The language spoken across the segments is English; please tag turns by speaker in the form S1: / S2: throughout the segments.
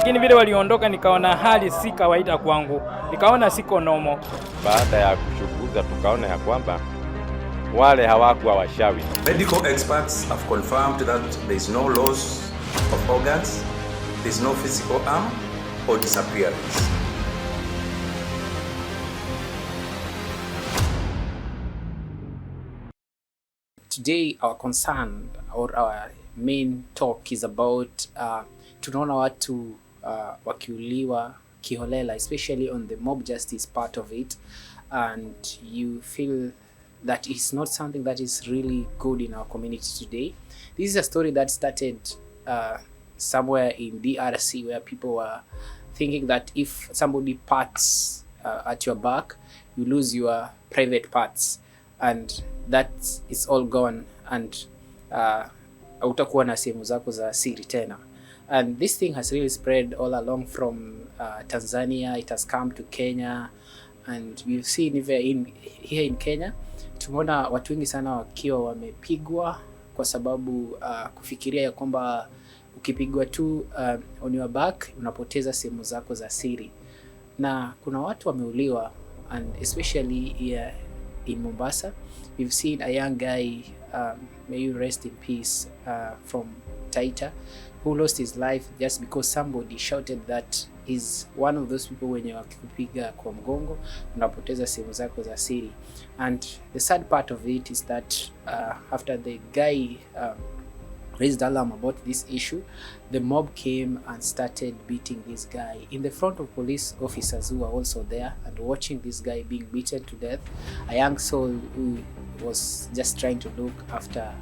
S1: lakini vile waliondoka nikaona hali si kawaida kwangu, nikaona siko normal.
S2: Baada ya kuchunguza tukaona ya kwamba wale hawakuwa washawi.
S3: Medical experts have confirmed that there is no loss of organs, there is no physical harm or disappearance.
S4: Today our concern or our main talk is about tunaona watu wakiuliwa kiholela, especially on the mob justice part of it, and you feel that is not something that is really good in our community today. This is a story that started somewhere in DRC, where people were thinking that if somebody parts at your back, you lose your private parts, and that is all gone, and hautakuwa na sehemu zako za siri tena. And this thing has really spread all along from Tanzania. It has come to Kenya, and we've seen even here in Kenya tumeona watu wengi sana wakiwa wamepigwa kwa sababu kufikiria ya kwamba ukipigwa tu on your back unapoteza sehemu zako za siri. Na kuna watu wameuliwa, and especially here in Mombasa we've seen a young guy, may you rest in peace, from Taita, who lost his life just because somebody shouted that is one of those people wenye wakikupiga kwa mgongo unapoteza sehemu zako za siri. And the sad part of it is that after the guy raised alarm about this issue, the mob came and started beating this guy in the front of police officers who were also there and watching this guy being beaten to death. A young soul who was just trying to look after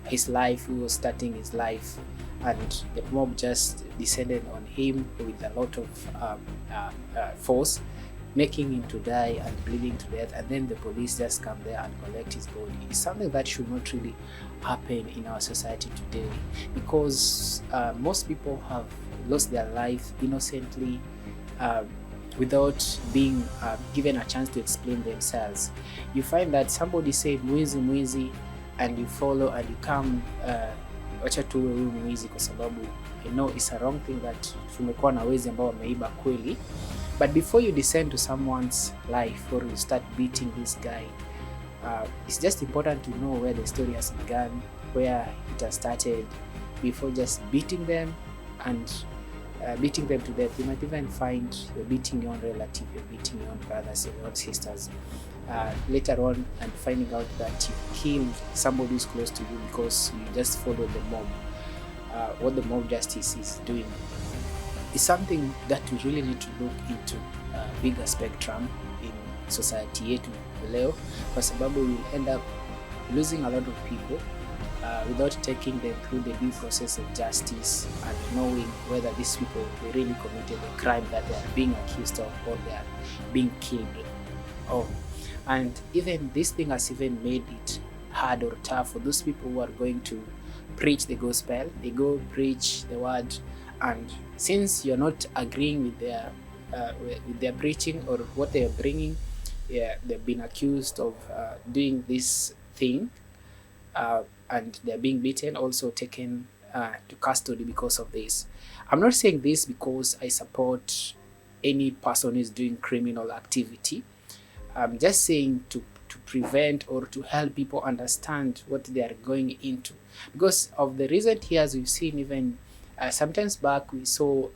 S4: his life, who was starting his life, and the mob just descended on him with a lot of force, making him to die and bleeding to death, and then the police just come there and collect his body. It's something that should not really happen in our society today, because most people have lost their life innocently, without being given a chance to explain themselves. You find that somebody said mwizi mwizi, and you follow and you come wacha tuwe huyu mwizi kwa sababu I know it's a wrong thing that tumekuwa na wezi ambao wameiba kweli. But before you descend to someone's life or you start beating this guy, it's just important to know where the story has begun, where it has started, before just beating them and beating them to death. You might even find you're beating your own relative, you're beating your own brothers, your own sisters, later on, and finding out that you killed somebody who's close to you because you just followed the mob. What the mob justice is doing is something that we really need to look into bigger spectrum in society yetu leo, kwa sababu we will end up losing a lot of people without taking them through the due process of justice and knowing whether these people they really committed the crime that they are being accused of or they are being killed of. And even this thing has even made it hard or tough for those people who are going to preach the gospel. They go preach the word, and since you're not agreeing with their preaching or what they are bringing, they've been accused of doing this thing, and they're being beaten, also taken to custody because of this. I'm not saying this because I support any person who is doing criminal activity. I'm just saying to prevent or to help people understand what they are going into. Because of the recent years, we've seen even sometimes back we saw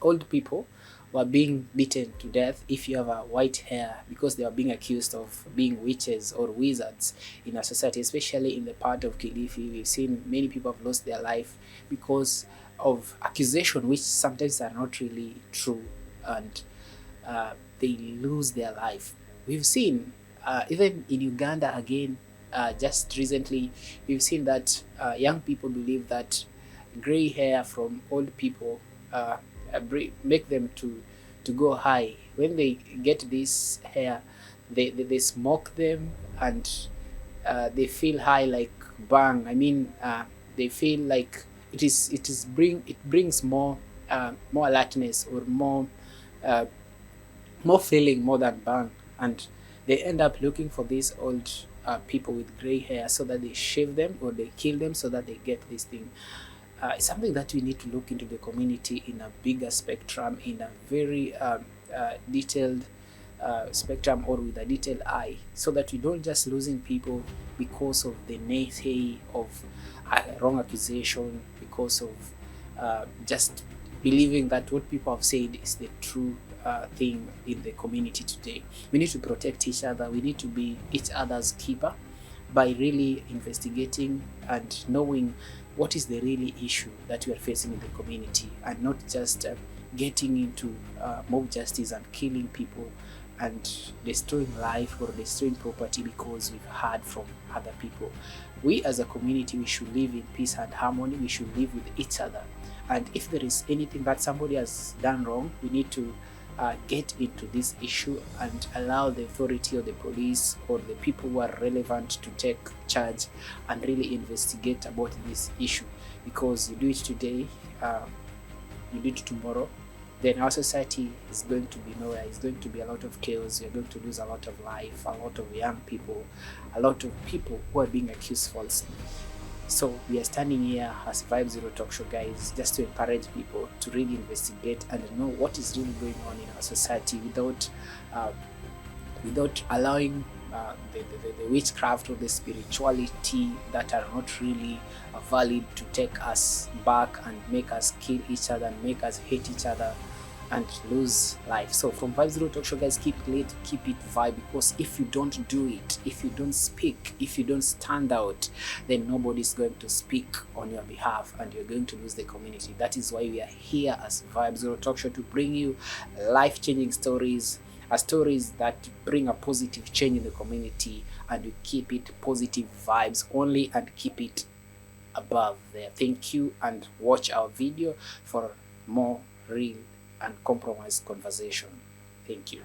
S4: old people were being beaten to death if you have a white hair, because they are being accused of being witches or wizards in our society, especially in the part of Kilifi. We've seen many people have lost their life because of accusation which sometimes are not really true, and they lose their life. We've seen even in Uganda again, just recently, we've seen that young people believe that gray hair from old people make them to go high. When they get this hair, they smoke them, and they feel high like bang. I mean, they feel like it brings more alertness or more feeling more than bang, and they end up looking for these old people with gray hair so that they shave them or they kill them so that they get this thing. it's something that we need to look into the community in a bigger spectrum, in a very detailed spectrum, or with a detailed eye, so that we don't just losing people because of the naysay of wrong accusation, because of just believing that what people have said is the true thing in the community today. We need to protect each other. We need to be each other's keeper by really investigating and knowing what is the really issue that we are facing in the community, and not just getting into mob justice and killing people and destroying life or destroying property because we've heard from other people. We as a community, we should live in peace and harmony. We should live with each other. And if there is anything that somebody has done wrong, we need to get into this issue and allow the authority or the police or the people who are relevant to take charge and really investigate about this issue. Because you do it today, you do it tomorrow, then our society is going to be nowhere. It's going to be a lot of chaos. You're going to lose a lot of life, a lot of young people, a lot of people who are being accused falsely. So we are standing here as Vybezero Talk Show, guys, just to encourage people to really investigate and know what is really going on in our society without allowing the witchcraft or the spirituality that are not really valid to take us back and make us kill each other and make us hate each other and lose life. So from Vybezero Talk Show, guys, keep it vibe, because if you don't do it, if you don't speak, if you don't stand out, then nobody's going to speak on your behalf and you're going to lose the community. That is why we are here as Vybezero Talk Show, to bring you life-changing stories, stories that bring a positive change in the community, and we keep it positive vibes only and keep it above there. Thank you, and watch our video for more real and compromised conversation. Thank you.